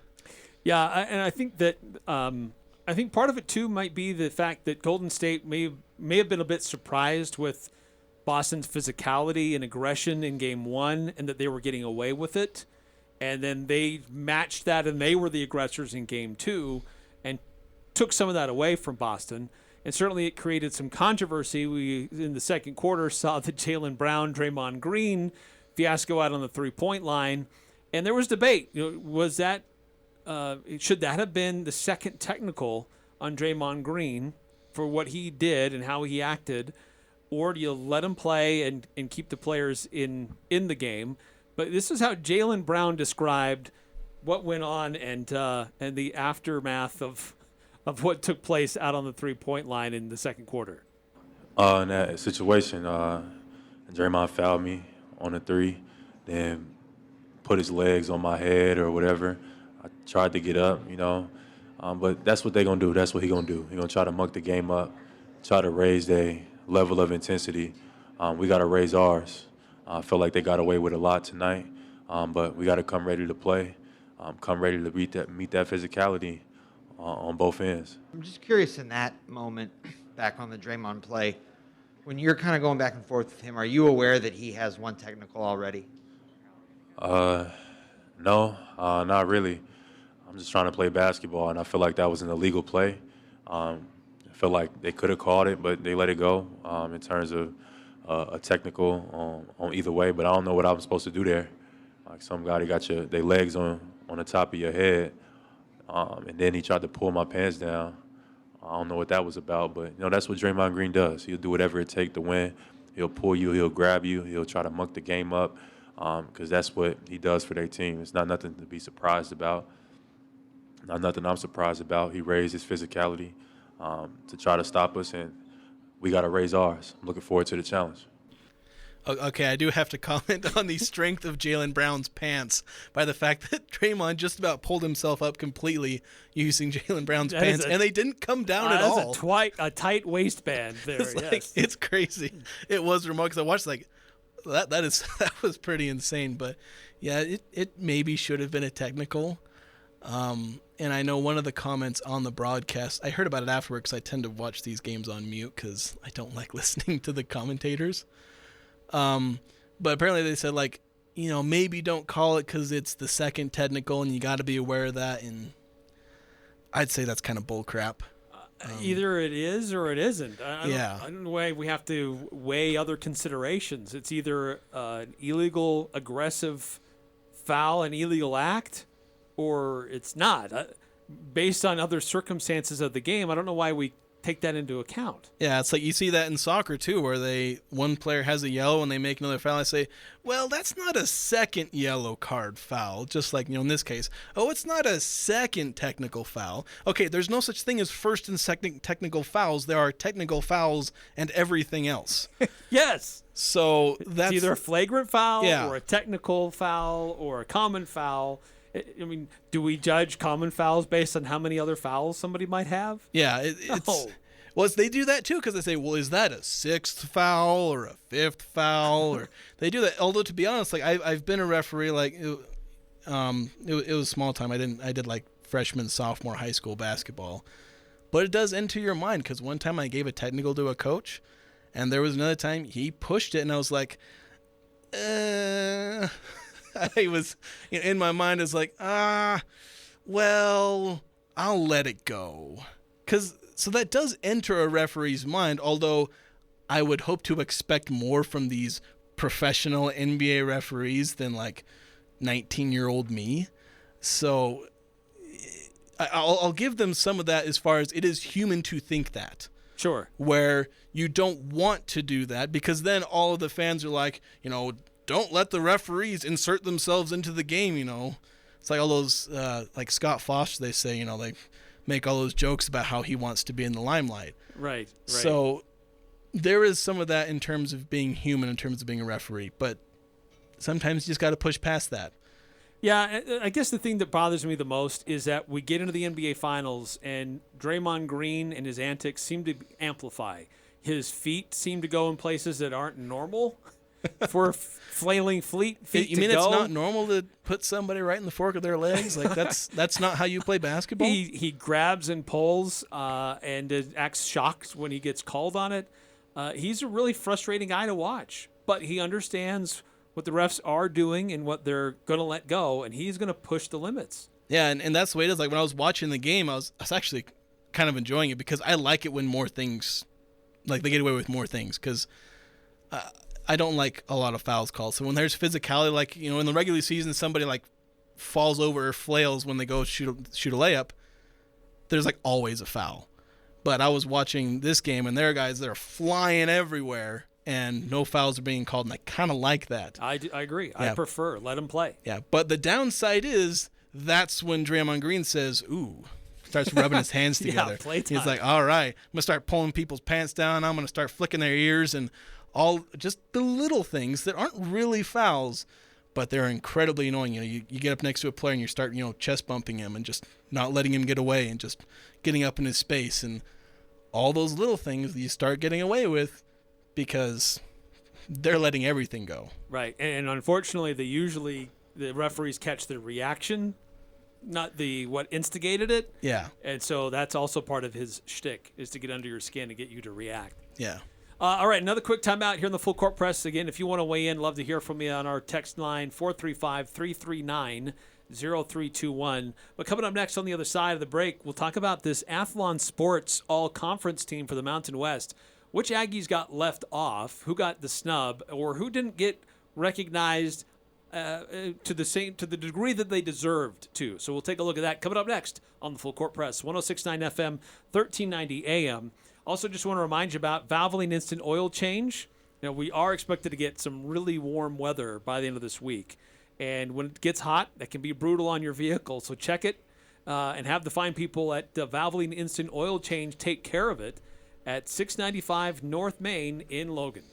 Yeah, and I think that I think part of it too might be the fact that Golden State may have been a bit surprised with Boston's physicality and aggression in Game 1, and that they were getting away with it, and then they matched that, and they were the aggressors in Game 2, and took some of that away from Boston. And certainly it created some controversy. We in the second quarter saw the Jaylen Brown, Draymond Green fiasco out on the 3-point line. And there was debate. Was that should that have been the second technical on Draymond Green for what he did and how he acted, or do you let him play and keep the players in the game? But this is how Jaylen Brown described what went on and the aftermath of what took place out on the 3-point line in the second quarter. In that situation, Draymond fouled me on a 3, then put his legs on my head or whatever. I tried to get up, but that's what they're going to do. That's what he's going to do. He's going to try to muck the game up, try to raise their level of intensity. We got to raise ours. I felt like they got away with a lot tonight, but we got to come ready to play, come ready to meet that physicality on both ends. I'm just curious in that moment, back on the Draymond play, when you're kind of going back and forth with him, are you aware that he has one technical already? No, not really. I'm just trying to play basketball, and I feel like that was an illegal play. I feel like they could have called it, but they let it go in terms of a technical on either way. But I don't know what I'm supposed to do there. Like some guy, they got their legs on the top of your head, and then he tried to pull my pants down. I don't know what that was about, but that's what Draymond Green does. He'll do whatever it takes to win. He'll pull you, he'll grab you, he'll try to muck the game up, because that's what he does for their team. It's not nothing to be surprised about. Not nothing I'm surprised about. He raised his physicality to try to stop us, and we got to raise ours. I'm looking forward to the challenge. Okay, I do have to comment on the strength of Jaylen Brown's pants by the fact that Draymond just about pulled himself up completely using Jaylen Brown's pants, and they didn't come down at all. That's a tight waistband there. It's crazy. It was remarkable because I watched that was pretty insane. But yeah, it maybe should have been a technical. And I know one of the comments on the broadcast, I heard about it afterward because I tend to watch these games on mute because I don't like listening to the commentators. But apparently they said, maybe don't call it because it's the second technical and you got to be aware of that. And I'd say that's kind of bull crap. Either it is or it isn't. Yeah. I don't know why we have to weigh other considerations. It's either an illegal, aggressive foul, an illegal act, or it's not. Based on other circumstances of the game, I don't know why we take that into account. Yeah, it's like you see that in soccer too, where one player has a yellow and they make another foul. I say, well, that's not a second yellow card foul. Just like, in this case, it's not a second technical foul. Okay, there's no such thing as first and second technical fouls. There are technical fouls and everything else. Yes. So that's it's either a flagrant foul Yeah. or a technical foul or a common foul. I mean, do we judge common fouls based on how many other fouls somebody might have? Yeah, they do that too because they say, well, is that a 6th foul or a 5th foul? Or they do that. Although to be honest, I've been a referee. It was small time. I did freshman, sophomore high school basketball, but it does enter your mind because one time I gave a technical to a coach, and there was another time he pushed it, and I was like, I was, in my mind, is like, well, I'll let it go. So that does enter a referee's mind, although I would hope to expect more from these professional NBA referees than like 19-year-old me. So I'll give them some of that as far as it is human to think that. Sure. Where you don't want to do that because then all of the fans are like, don't let the referees insert themselves into the game, It's like all those, like Scott Foster, they say, they make all those jokes about how he wants to be in the limelight. Right. So there is some of that in terms of being human, in terms of being a referee, but sometimes you just got to push past that. Yeah, I guess the thing that bothers me the most is that we get into the NBA Finals and Draymond Green and his antics seem to amplify. His feet seem to go in places that aren't normal for flailing feet You mean it's not normal to put somebody right in the fork of their legs? Like that's not how you play basketball? He grabs and pulls and acts shocked when he gets called on it. He's a really frustrating guy to watch, but he understands what the refs are doing and what they're going to let go, and he's going to push the limits. Yeah, and that's the way it is. Like when I was watching the game, I was actually kind of enjoying it because I like it when more things, like they get away with more things because I don't like a lot of fouls called. So when there's physicality, like, in the regular season, somebody like falls over or flails when they go shoot a layup, there's like always a foul. But I was watching this game and there are guys that are flying everywhere and no fouls are being called, and I kind of like that. I agree. Yeah. I prefer. Let him play. Yeah, but the downside is that's when Draymond Green says, ooh, starts rubbing his hands together. Playtime. He's like, all right, I'm going to start pulling people's pants down. I'm going to start flicking their ears and all just the little things that aren't really fouls, but they're incredibly annoying. You get up next to a player and you start, chest bumping him and just not letting him get away and just getting up in his space and all those little things that you start getting away with because they're letting everything go. Right, and unfortunately, the referees catch the reaction, not what instigated it. Yeah. And so that's also part of his shtick, is to get under your skin and get you to react. Yeah. All right, another quick timeout here in the Full Court Press. Again, if you want to weigh in, love to hear from you on our text line, 435-339-0321. But coming up next on the other side of the break, we'll talk about this Athlon Sports All-Conference team for the Mountain West. Which Aggies got left off, who got the snub, or who didn't get recognized to the degree that they deserved to. So we'll take a look at that coming up next on the Full Court Press, 106.9 FM, 1390 AM. Also, just want to remind you about Valvoline Instant Oil Change. We are expected to get some really warm weather by the end of this week. And when it gets hot, that can be brutal on your vehicle. So check it and have the fine people at Valvoline Instant Oil Change take care of it at 695 North Main in Logan.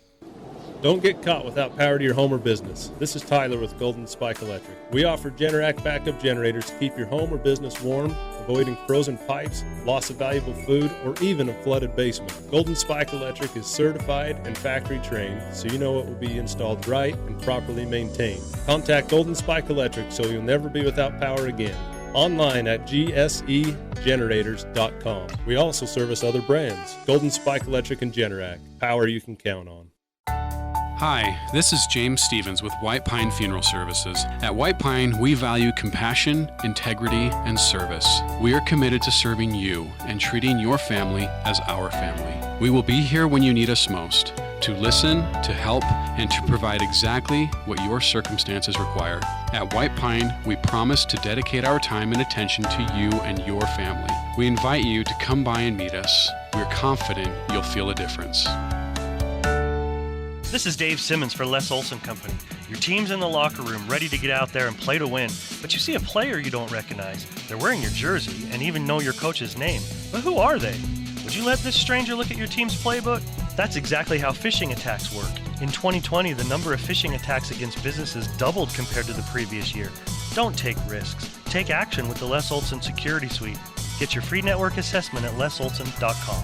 Don't get caught without power to your home or business. This is Tyler with Golden Spike Electric. We offer Generac backup generators to keep your home or business warm, avoiding frozen pipes, loss of valuable food, or even a flooded basement. Golden Spike Electric is certified and factory trained, so you know it will be installed right and properly maintained. Contact Golden Spike Electric so you'll never be without power again. Online at gsegenerators.com. We also service other brands, Golden Spike Electric and Generac, power you can count on. Hi, this is James Stevens with White Pine Funeral Services. At White Pine, we value compassion, integrity, and service. We are committed to serving you and treating your family as our family. We will be here when you need us most, to listen, to help, and to provide exactly what your circumstances require. At White Pine, we promise to dedicate our time and attention to you and your family. We invite you to come by and meet us. We're confident you'll feel a difference. This is Dave Simmons for Les Olson Company. Your team's in the locker room ready to get out there and play to win, but you see a player you don't recognize. They're wearing your jersey and even know your coach's name. But who are they? Would you let this stranger look at your team's playbook? That's exactly how phishing attacks work. In 2020, the number of phishing attacks against businesses doubled compared to the previous year. Don't take risks. Take action with the Les Olson Security Suite. Get your free network assessment at lesolson.com.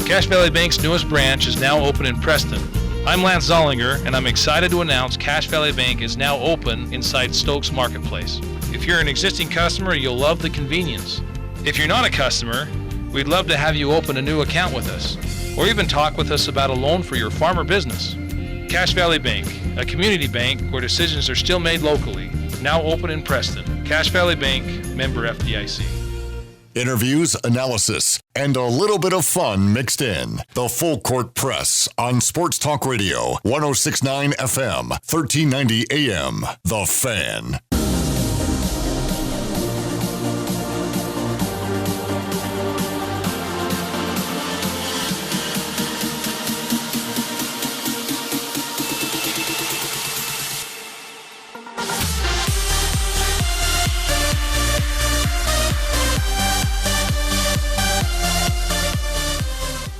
Cache Valley Bank's newest branch is now open in Preston. I'm Lance Zollinger, and I'm excited to announce Cache Valley Bank is now open inside Stokes Marketplace. If you're an existing customer, you'll love the convenience. If you're not a customer, we'd love to have you open a new account with us. or even talk with us about a loan for your farm or business. Cache Valley Bank, a community bank where decisions are still made locally. Now open in Preston. Cache Valley Bank, member FDIC. Interviews, analysis, and a little bit of fun mixed in. The Full Court Press on Sports Talk Radio, 106.9 FM, 1390 AM. The Fan.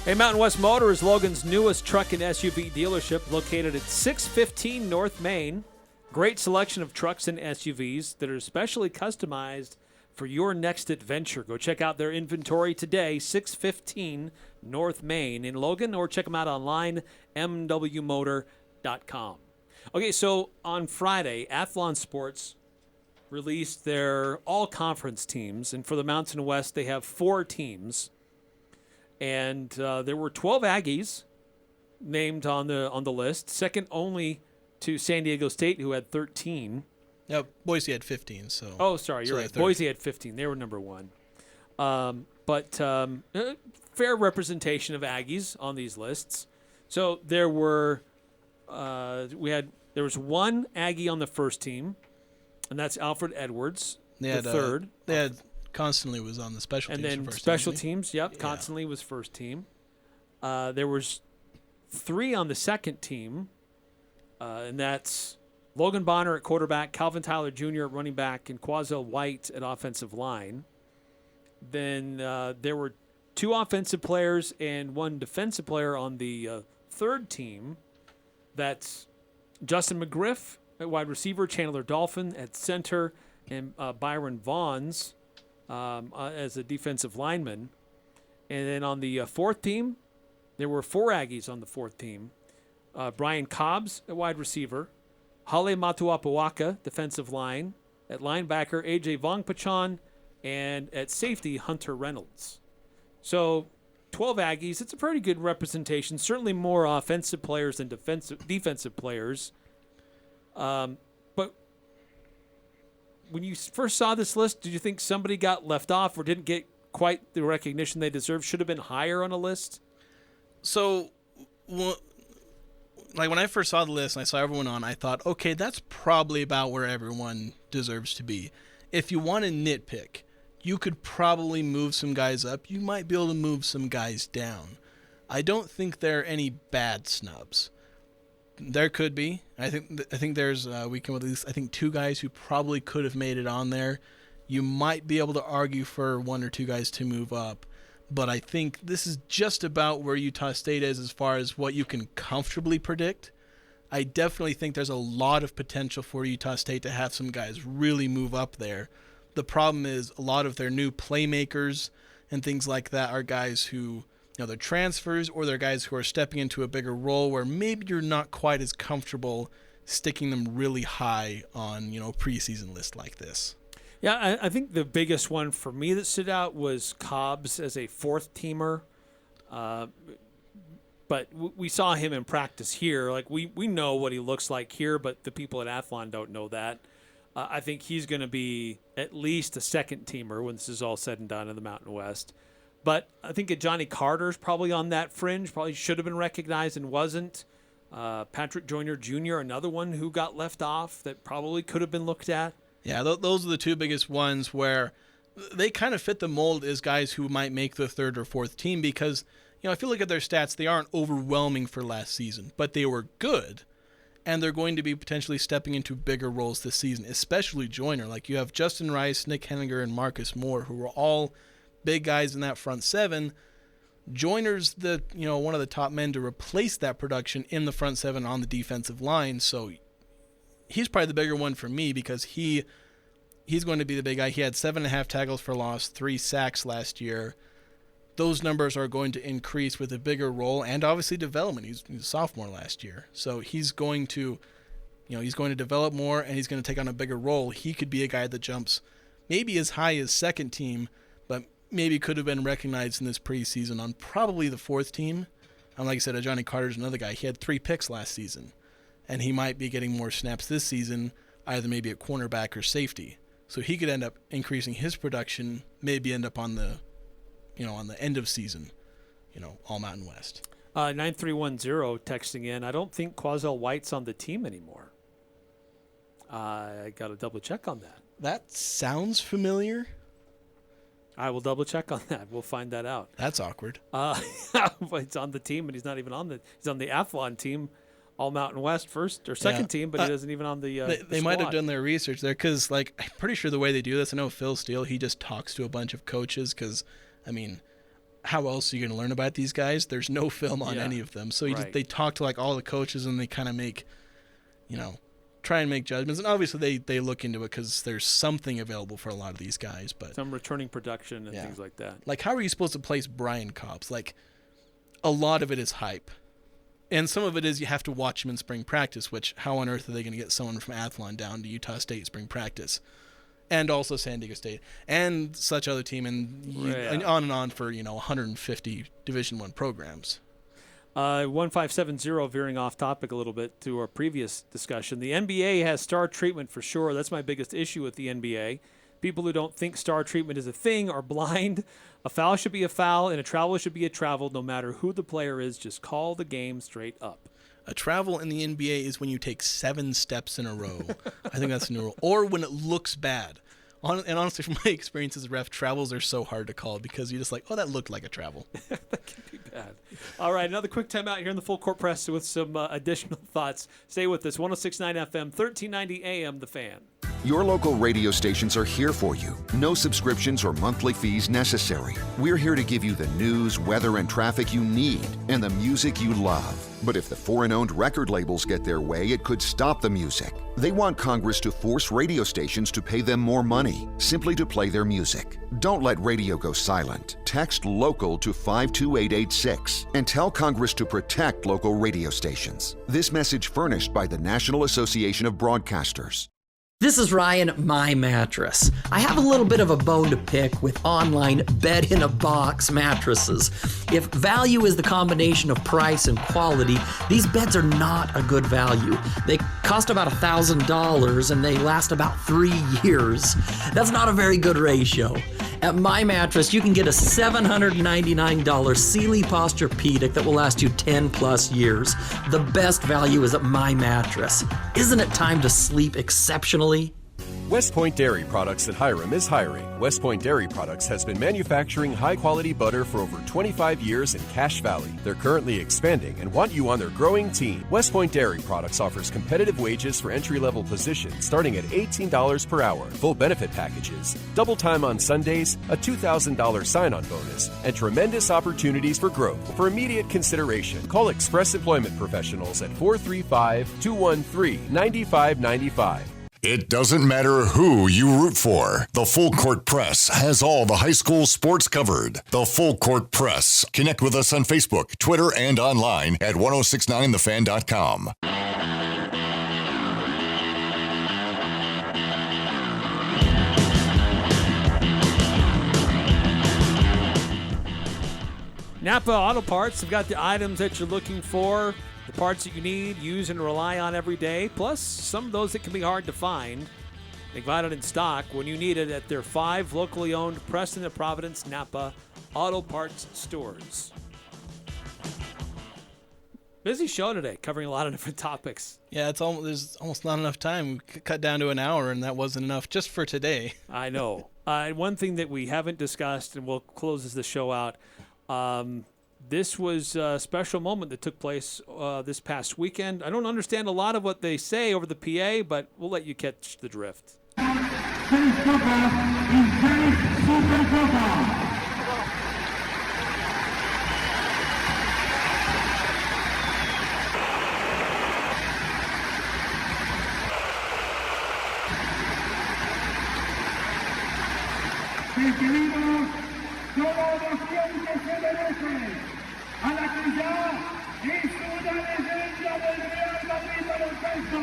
Hey, Mountain West Motor is Logan's newest truck and SUV dealership located at 615 North Main. Great selection of trucks and SUVs that are specially customized for your next adventure. Go check out their inventory today, 615 North Main in Logan, or check them out online, mwmotor.com. Okay, so on Friday, Athlon Sports released their all-conference teams, and for the Mountain West, they have 4 teams. And there were 12 Aggies named on the list, second only to San Diego State, who had 13. Yeah, Boise had 15. So. Oh, sorry, you're right. Boise had 15. They were number 1. But fair representation of Aggies on these lists. So there were there was 1 Aggie on the first team, and that's Alfred Edwards, the third. They had. Constantly was on the special teams. And then special teams, Constantly was first team. There was 3 on the second team, and that's Logan Bonner at quarterback, Calvin Tyler Jr. at running back, and Quazell White at offensive line. Then there were 2 offensive players and 1 defensive player on the third team. That's Justin McGriff at wide receiver, Chandler Dolphin at center, and Byron Vaughns as a defensive lineman. And then on the fourth team, there were 4 Aggies on the fourth team. Brian Cobbs at wide receiver, Hale Matuapuaka, defensive line, at linebacker, A.J. Vongpachon, and at safety, Hunter Reynolds. So 12 Aggies, it's a pretty good representation, certainly more offensive players than defensive players. But when you first saw this list, did you think somebody got left off or didn't get quite the recognition they deserved? Should have been higher on a list? So, like when I first saw the list and I saw everyone on, I thought, okay, that's probably about where everyone deserves to be. If you want to nitpick, you could probably move some guys up. You might be able to move some guys down. I don't think there are any bad snubs. There could be. I think there's we can at least 2 guys who probably could have made it on there. You might be able to argue for 1 or 2 guys to move up, but I think this is just about where Utah State is as far as what you can comfortably predict. I definitely think there's a lot of potential for Utah State to have some guys really move up there. The problem is a lot of their new playmakers and things like that are guys who, they're transfers or they're guys who are stepping into a bigger role where maybe you're not quite as comfortable sticking them really high on, preseason list like this. Yeah, I think the biggest one for me that stood out was Cobbs as a 4th teamer. But we saw him in practice here. Like we know what he looks like here, but the people at Athlon don't know that. I think he's going to be at least a 2nd teamer when this is all said and done in the Mountain West. But I think Johnny Carter's probably on that fringe, probably should have been recognized and wasn't. Patrick Joyner Jr., another one who got left off that probably could have been looked at. Yeah, those are the 2 biggest ones where they kind of fit the mold as guys who might make the 3rd or 4th team because, if you look at their stats, they aren't overwhelming for last season, but they were good, and they're going to be potentially stepping into bigger roles this season, especially Joyner. Like you have Justin Rice, Nick Henniger, and Marcus Moore, who were all big guys in that front 7. Joyner's the one of the top men to replace that production in the front 7 on the defensive line. So he's probably the bigger one for me because he's going to be the big guy. He had 7.5 tackles for loss, 3 sacks last year. Those numbers are going to increase with a bigger role and obviously development. He's a sophomore last year, so he's going to develop more and he's going to take on a bigger role. He could be a guy that jumps maybe as high as 2nd team, but maybe could have been recognized in this preseason on probably the 4th team. And like I said, Johnny Carter's another guy. He had 3 picks last season, and he might be getting more snaps this season, either maybe at cornerback or safety. So he could end up increasing his production, maybe end up on the end of season, All Mountain West. 9310 texting in, I don't think Quazell White's on the team anymore. I got to double check on that. That sounds familiar. I will double check on that. We'll find that out. That's awkward. It's on the team, and he's not even on he's on the Athlon team, All Mountain West first or second team, but he isn't even on the They might have done their research there because, I'm pretty sure the way they do this, I know Phil Steele, he just talks to a bunch of coaches because, how else are you going to learn about these guys? There's no film on any of them. So they talk to all the coaches and they kind of make, try and make judgments. And obviously they look into it because there's something available for a lot of these guys. But some returning production and things like that. How are you supposed to place Brian Cobbs? A lot of it is hype. And some of it is you have to watch him in spring practice, which how on earth are they going to get someone from Athlon down to Utah State spring practice? And also San Diego State and such other team and on and on for 150 Division I programs. 1570, veering off topic a little bit to our previous discussion. The NBA has star treatment for sure. That's my biggest issue with the NBA. People who don't think star treatment is a thing are blind. A foul should be a foul and a travel should be a travel no matter who the player is. Just call the game straight up. A travel in the NBA is when you take 7 steps in a row. I think that's a new rule. Or when it looks bad. And honestly, from my experience as a ref, travels are so hard to call because you're just that looked like a travel. That can be bad. All right, another quick time out here in the Full Court Press with some additional thoughts. Stay with us. 106.9 FM, 1390 AM, The Fan. Your local radio stations are here for you. No subscriptions or monthly fees necessary. We're here to give you the news, weather, and traffic you need and the music you love. But if the foreign-owned record labels get their way, it could stop the music. They want Congress to force radio stations to pay them more money, simply to play their music. Don't let radio go silent. Text LOCAL to 52886 and tell Congress to protect local radio stations. This message furnished by the National Association of Broadcasters. This is Ryan, My Mattress. I have a little bit of a bone to pick with online bed-in-a-box mattresses. If value is the combination of price and quality, these beds are not a good value. They cost about $1,000 and they last about 3 years. That's not a very good ratio. At My Mattress, you can get a $799 Sealy Posturepedic that will last you 10 plus years. The best value is at My Mattress. Isn't it time to sleep exceptionally? West Point Dairy Products at Hiram is hiring. West Point Dairy Products has been manufacturing high-quality butter for over 25 years in Cache Valley. They're currently expanding and want you on their growing team. West Point Dairy Products offers competitive wages for entry-level positions starting at $18 per hour, full benefit packages, double time on Sundays, a $2,000 sign-on bonus, and tremendous opportunities for growth. For immediate consideration, call Express Employment Professionals at 435-213-9595. It doesn't matter who you root for. The Full Court Press has all the high school sports covered. The Full Court Press. Connect with us on Facebook, Twitter, and online at 1069thefan.com. Napa Auto Parts have got the items that you're looking for. The parts that you need, use, and rely on every day, plus some of those that can be hard to find. They've got it in stock when you need it at their 5 locally owned Preston and Providence Napa Auto Parts stores. Busy show today, covering a lot of different topics. Yeah, there's almost not enough time. We cut down to an hour, and that wasn't enough just for today. I know. One thing that we haven't discussed, and we'll close the show out, this was a special moment that took place this past weekend. I don't understand a lot of what they say over the PA, but we'll let you catch the drift. a la que ya hizo una leyenda del Real Madrid baloncesto.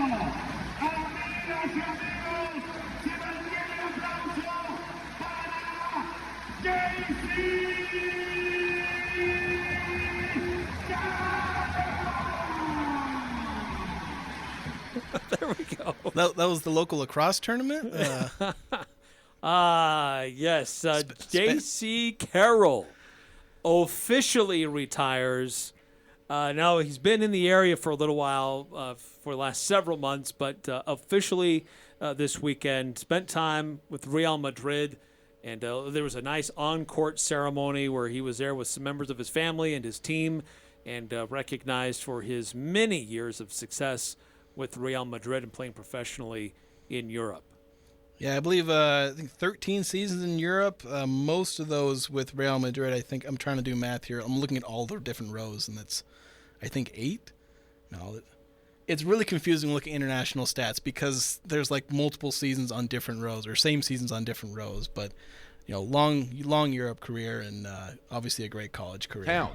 Amigas y amigos, se mantiene el aplauso para Jaycee Carroll. show. That was the local lacrosse tournament? Yes. Jaycee Carroll officially retires. Now, he's been in the area for a little while, for the last several months, but officially this weekend, spent time with Real Madrid, and there was a nice on-court ceremony where he was there with some members of his family and his team, and recognized for his many years of success with Real Madrid and playing professionally in Europe. Yeah, I believe I think 13 seasons in Europe, most of those with Real Madrid. I think I'm trying to do math here. I'm looking at all the different rows, and that's, I think, 8. No, it's really confusing looking at international stats because there's like multiple seasons on different rows or same seasons on different rows. But long Europe career and obviously a great college career.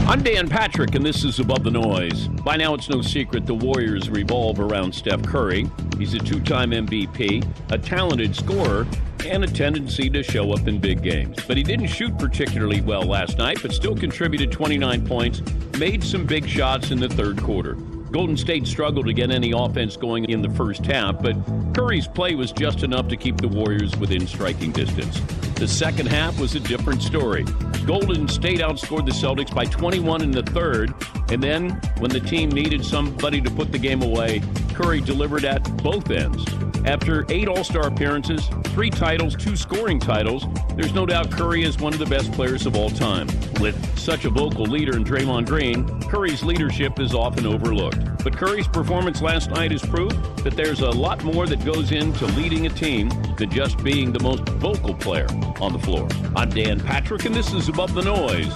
I'm Dan Patrick, and this is Above the Noise. By now, it's no secret the Warriors revolve around Steph Curry. He's a 2-time MVP, a talented scorer, and a tendency to show up in big games. But he didn't shoot particularly well last night, but still contributed 29 points, made some big shots in the third quarter. Golden State struggled to get any offense going in the first half, but Curry's play was just enough to keep the Warriors within striking distance. The second half was a different story. Golden State outscored the Celtics by 21 in the third, and then when the team needed somebody to put the game away, Curry delivered at both ends. After 8 All-Star appearances, 3 titles, 2 scoring titles, there's no doubt Curry is one of the best players of all time. With such a vocal leader in Draymond Green, Curry's leadership is often overlooked. But Curry's performance last night is proof that there's a lot more that goes into leading a team than just being the most vocal player on the floor. I'm Dan Patrick, and this is Above the Noise.